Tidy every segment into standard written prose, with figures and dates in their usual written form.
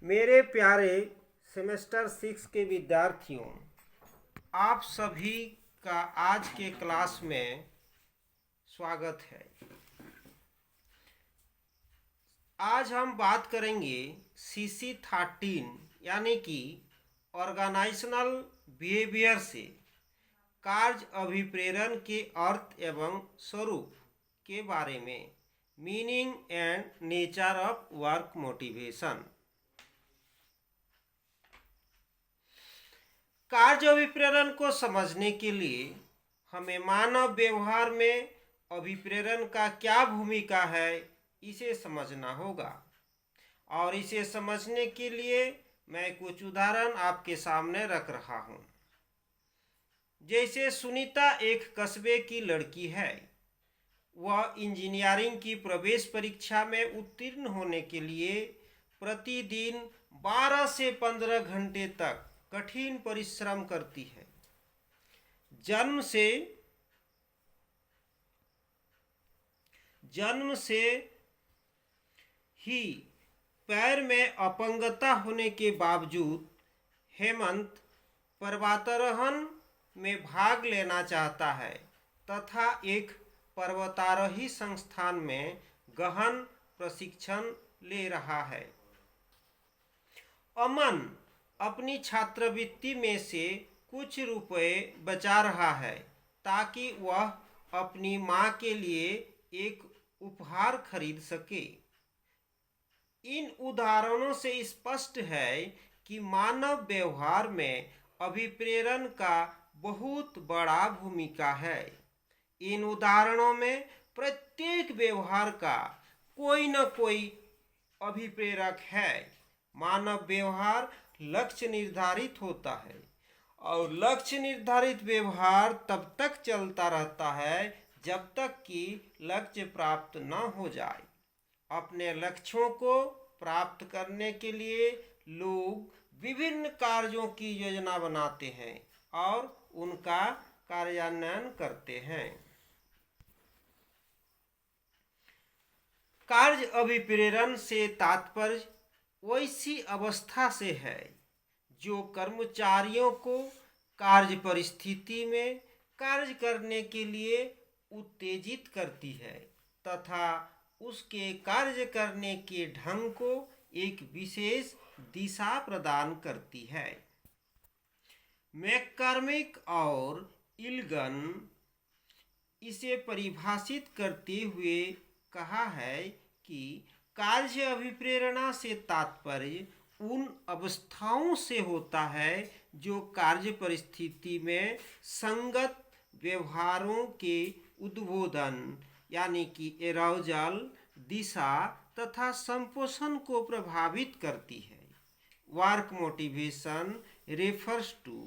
मेरे प्यारे सेमेस्टर 6 के विद्यार्थियों, आप सभी का आज के क्लास में स्वागत है। आज हम बात करेंगे CC13 यानी कि ऑर्गेनाइजेशनल बिहेवियर से कार्य अभिप्रेरण के अर्थ एवं स्वरूप के बारे में, meaning and nature of work motivation. कार्य अभिप्रेरण को समझने के लिए हमें मानव व्यवहार में अभिप्रेरण का क्या भूमिका है इसे समझना होगा। और इसे समझने के लिए मैं कुछ उदाहरण आपके सामने रख रहा हूँ। जैसे सुनीता एक कस्बे की लड़की है। वह इंजीनियरिंग की प्रवेश परीक्षा में उत्तीर्ण होने के लिए प्रतिदिन 12 से 15 घंटे तक कठिन परिश्रम करती है। जन्म से ही पैर में अपंगता होने के बावजूद हेमंत पर्वतारोहण में भाग लेना चाहता है तथा एक पर्वतारोही संस्थान में गहन प्रशिक्षण ले रहा है। अमन अपनी छात्रवृत्ति में से कुछ रुपए बचा रहा है ताकि वह अपनी मां के लिए एक उपहार खरीद सके। इन उदाहरणों से स्पष्ट है कि मानव व्यवहार में अभिप्रेरण का बहुत बड़ा भूमिका है। इन उदाहरणों में प्रत्येक व्यवहार का कोई न कोई अभिप्रेरक है। मानव व्यवहार लक्ष्य निर्धारित होता है और लक्ष्य निर्धारित व्यवहार तब तक चलता रहता है जब तक कि लक्ष्य प्राप्त न हो जाए। अपने लक्ष्यों को प्राप्त करने के लिए लोग विभिन्न कार्यों की योजना बनाते हैं और उनका कार्यान्वयन करते हैं। कार्य अभिप्रेरण से तात्पर्य वैसी अवस्था से है जो कर्मचारियों को कार्य परिस्थिति में कार्य करने के लिए उत्तेजित करती है तथा उसके कार्य करने के ढंग को एक विशेष दिशा प्रदान करती है। मैककॉर्मिक और इल्गन इसे परिभाषित करते हुए कहा है कि कार्य अभिप्रेरणा से तात्पर्य उन अवस्थाओं से होता है जो कार्य परिस्थिति में संगत व्यवहारों के उद्बोधन यानी कि एराउजल, दिशा तथा संपोषण को प्रभावित करती है। Work motivation refers to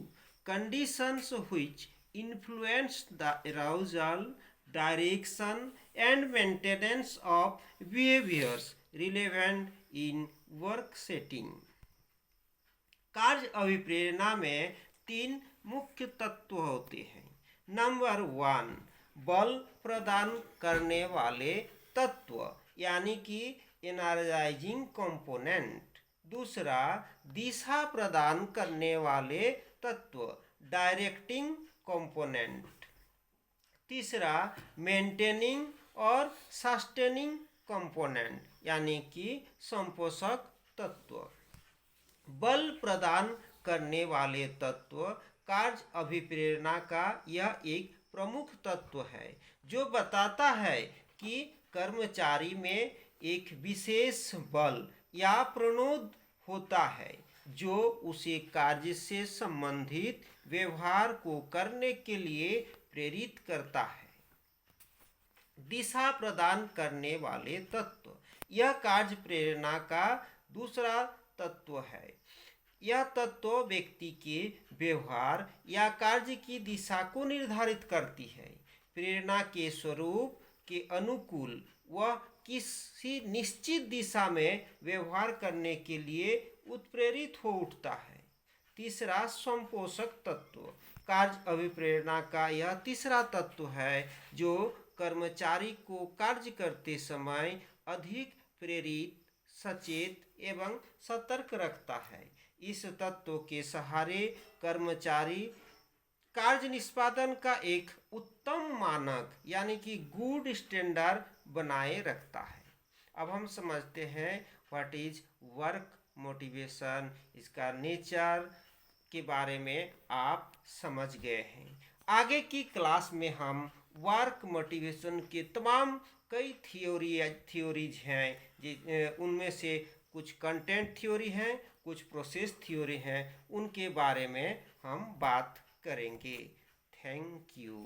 conditions which influence the arousal, direction and maintenance of behaviors relevant in work setting। कार्य अभिप्रेरणा में 3 मुख्य तत्व होते हैं। नंबर 1, बल प्रदान करने वाले तत्व यानी कि एनर्जाइजिंग कंपोनेंट। दूसरा, दिशा प्रदान करने वाले तत्व डायरेक्टिंग कंपोनेंट। तीसरा, मेंटेनिंग और सस्टेनिंग कंपोनेंट यानी कि संपोषक तत्व। बल प्रदान करने वाले तत्व कार्य अभिप्रेरणा का यह एक प्रमुख तत्व है जो बताता है कि कर्मचारी में एक विशेष बल या प्रणोद होता है जो उसे कार्य से संबंधित व्यवहार को करने के लिए प्रेरित करता है। दिशा प्रदान करने वाले तत्व, यह कार्य प्रेरणा का दूसरा तत्व है। यह तत्व व्यक्ति के व्यवहार या कार्य की दिशा को निर्धारित करती है। प्रेरणा के स्वरूप के अनुकूल वह किसी निश्चित दिशा में व्यवहार करने के लिए उत्प्रेरित हो उठता है। तीसरा, संपोषक तत्व, कार्य अभिप्रेरणा का यह तीसरा तत्व है जो कर्मचारी को कार्य करते समय अधिक प्रेरित, सचेत एवं सतर्क रखता है। इस तत्व के सहारे कर्मचारी कार्य निष्पादन का एक उत्तम मानक यानी कि गुड स्टैंडर्ड बनाए रखता है। अब हम समझते हैं व्हाट इज वर्क मोटिवेशन, इसका नेचर के बारे में आप समझ गए हैं। आगे की क्लास में हम वर्क मोटिवेशन के तमाम कई थ्योरीज हैं, उनमें से कुछ कंटेंट थ्योरी हैं, कुछ प्रोसेस थ्योरी हैं, उनके बारे में हम बात करेंगे। Thank you.